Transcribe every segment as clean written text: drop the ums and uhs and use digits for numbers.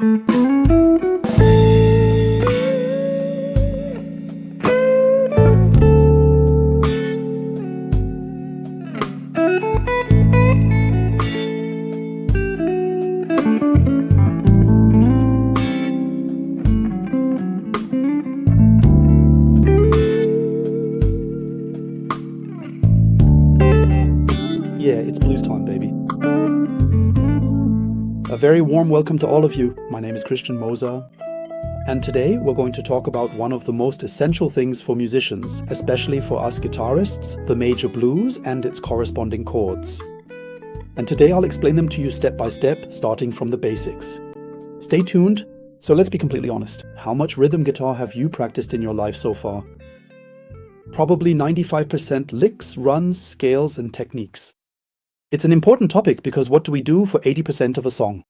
Yeah, it's blues time, baby. A very warm welcome to all of you. My name is Christian Moser, and today we're going to talk about one of the most essential things for musicians, especially for us guitarists, the major blues and its corresponding chords. And today I'll explain them to you step by step, starting from the basics. Stay tuned. So let's be completely honest. How much rhythm guitar have you practiced in your life so far? Probably 95% licks, runs, scales, and techniques. It's an important topic because what do we do for 80% of a song?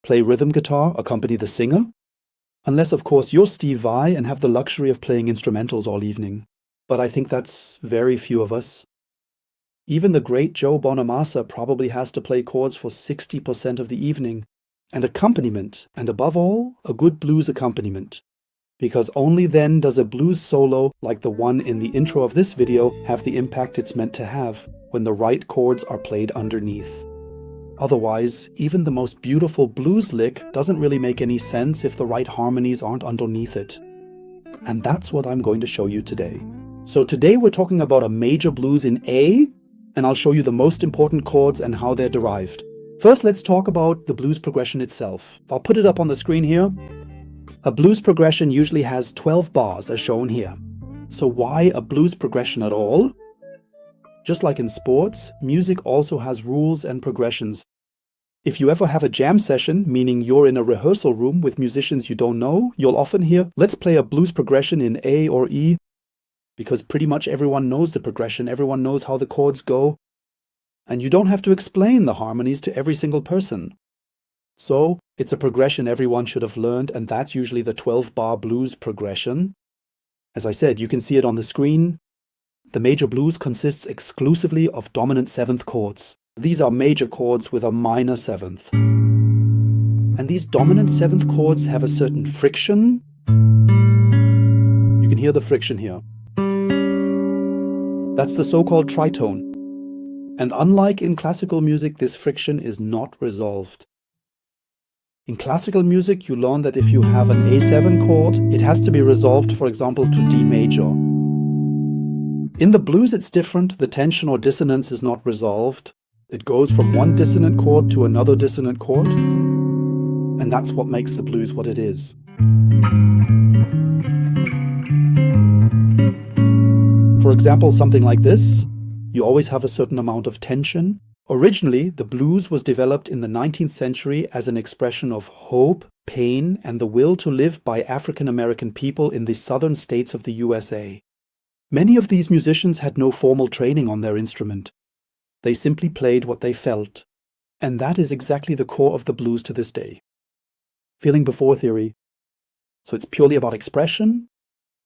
Play rhythm guitar, accompany the singer? Unless, of course, you're Steve Vai and have the luxury of playing instrumentals all evening. But I think that's very few of us. Even the great Joe Bonamassa probably has to play chords for 60% of the evening. And accompaniment, and above all, a good blues accompaniment. Because only then does a blues solo, like the one in the intro of this video, have the impact it's meant to have, when the right chords are played underneath. Otherwise, even the most beautiful blues lick doesn't really make any sense if the right harmonies aren't underneath it. And that's what I'm going to show you today. So today we're talking about a major blues in A, and I'll show you the most important chords and how they're derived. First, let's talk about the blues progression itself. I'll put it up on the screen here. A blues progression usually has 12 bars, as shown here. So why a blues progression at all? Just like in sports, music also has rules and progressions. If you ever have a jam session, meaning you're in a rehearsal room with musicians you don't know, you'll often hear, let's play a blues progression in A or E, because pretty much everyone knows the progression, everyone knows how the chords go, and you don't have to explain the harmonies to every single person. So, it's a progression everyone should have learned, and that's usually the 12-bar blues progression. As I said, you can see it on the screen. The major blues consists exclusively of dominant seventh chords. These are major chords with a minor seventh. And these dominant seventh chords have a certain friction. You can hear the friction here. That's the so-called tritone. And unlike in classical music, this friction is not resolved. In classical music, you learn that if you have an A7 chord, it has to be resolved, for example, to D major. In the blues, it's different. The tension or dissonance is not resolved. It goes from one dissonant chord to another dissonant chord. And that's what makes the blues what it is. For example, something like this. You always have a certain amount of tension. Originally, the blues was developed in the 19th century as an expression of hope, pain, and the will to live by African American people in the southern states of the USA. Many of these musicians had no formal training on their instrument. They simply played what they felt. And that is exactly the core of the blues to this day. Feeling before theory. So it's purely about expression.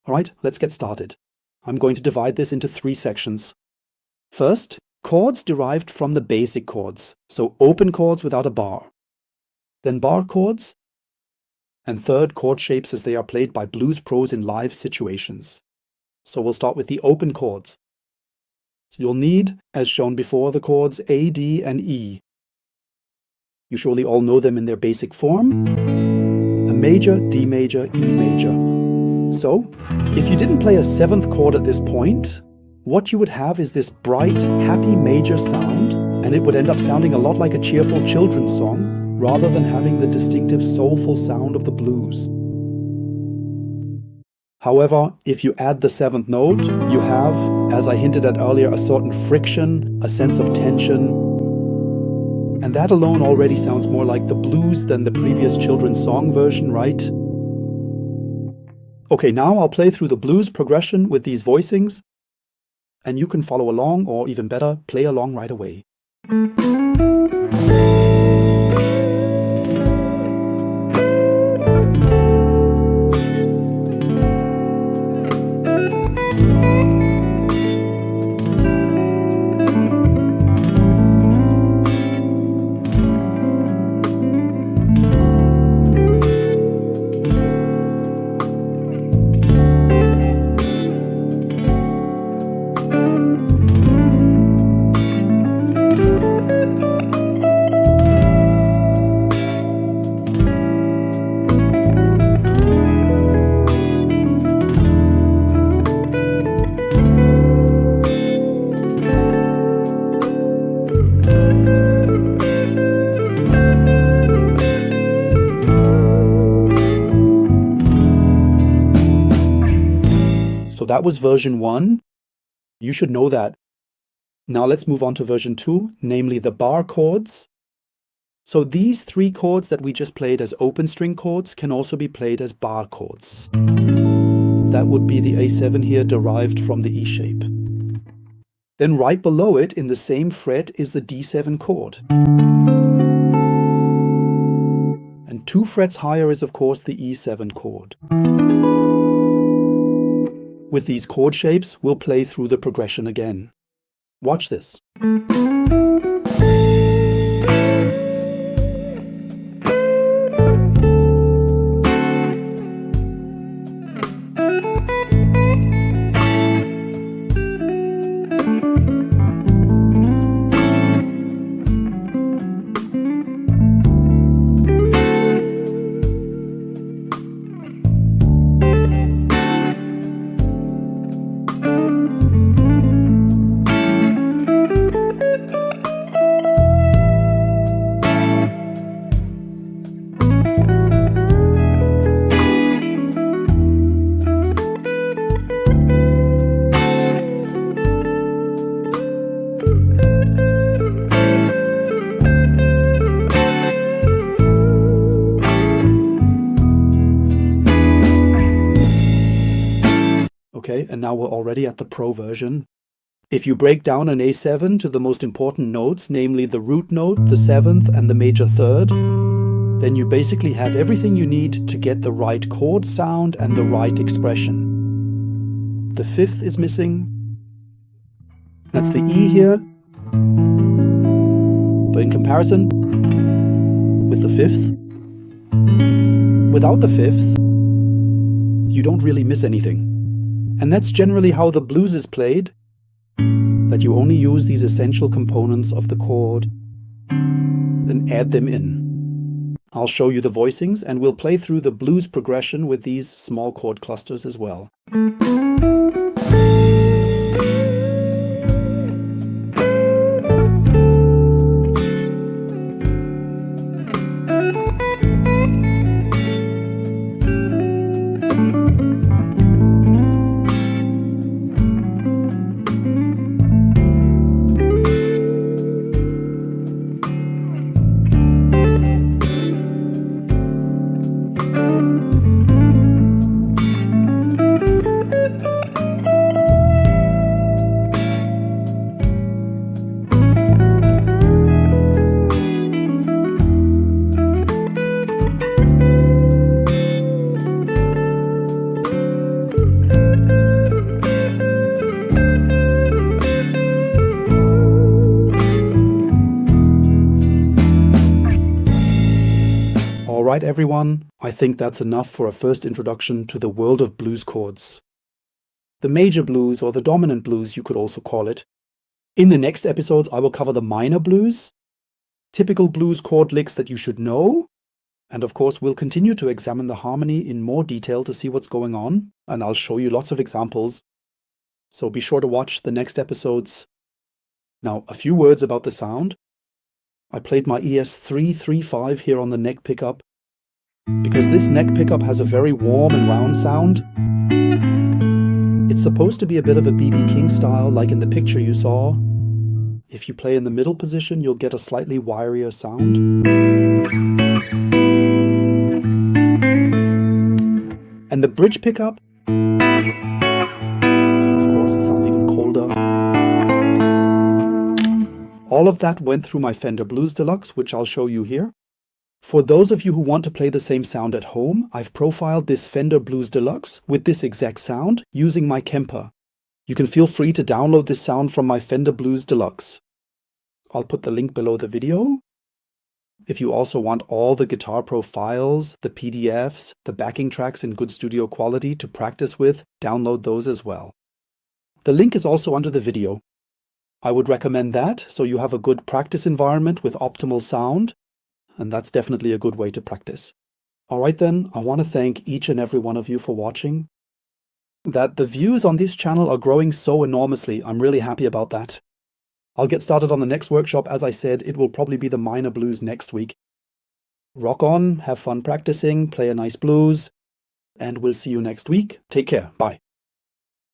All right, let's get started. I'm going to divide this into 3 sections. First, chords derived from the basic chords, so open chords without a bar. Then bar chords. And third, chord shapes as they are played by blues pros in live situations. So we'll start with the open chords. So you'll need, as shown before, the chords A, D, and E. You surely all know them in their basic form. A major, D major, E major. So, if you didn't play a 7th chord at this point, what you would have is this bright, happy major sound, and it would end up sounding a lot like a cheerful children's song, rather than having the distinctive soulful sound of the blues. However, if you add the 7th note, you have, as I hinted at earlier, a certain friction, a sense of tension. And that alone already sounds more like the blues than the previous children's song version, right? Okay, now I'll play through the blues progression with these voicings, and you can follow along, or even better, play along right away. that was version 1. You should know that. Now let's move on to version 2, namely the bar chords. So these 3 chords that we just played as open string chords can also be played as bar chords. That would be the A7 here derived from the E shape. Then right below it in the same fret is the D7 chord. And 2 frets higher is of course the E7 chord. With these chord shapes, we'll play through the progression again. Watch this. Okay, and now we're already at the pro version. If you break down an A7 to the most important notes, namely the root note, the 7th, and the major 3rd, then you basically have everything you need to get the right chord sound and the right expression. The 5th is missing. That's the E here. But in comparison with the 5th, without the 5th, you don't really miss anything. And that's generally how the blues is played, that you only use these essential components of the chord, then add them in. I'll show you the voicings and we'll play through the blues progression with these small chord clusters as well. Alright everyone, I think that's enough for a first introduction to the world of blues chords. The major blues, or the dominant blues you could also call it. In the next episodes I will cover the minor blues, typical blues chord licks that you should know, and of course we'll continue to examine the harmony in more detail to see what's going on, and I'll show you lots of examples. So be sure to watch the next episodes. Now, a few words about the sound. I played my ES335 here on the neck pickup, because this neck pickup has a very warm and round sound. It's supposed to be a bit of a B.B. King style, like in the picture you saw. If you play in the middle position, you'll get a slightly wirier sound. And the bridge pickup, of course, it sounds even colder. All of that went through my Fender Blues Deluxe, which I'll show you here. For those of you who want to play the same sound at home, I've profiled this Fender Blues Deluxe with this exact sound using my Kemper. You can feel free to download this sound from my Fender Blues Deluxe. I'll put the link below the video. If you also want all the Guitar Pro files, the PDFs, the backing tracks in good studio quality to practice with, download those as well. The link is also under the video. I would recommend that, so you have a good practice environment with optimal sound. And that's definitely a good way to practice. Alright then, I want to thank each and every one of you for watching. That the views on this channel are growing so enormously, I'm really happy about that. I'll get started on the next workshop. As I said, it will probably be the minor blues next week. Rock on, have fun practicing, play a nice blues, and we'll see you next week. Take care, bye.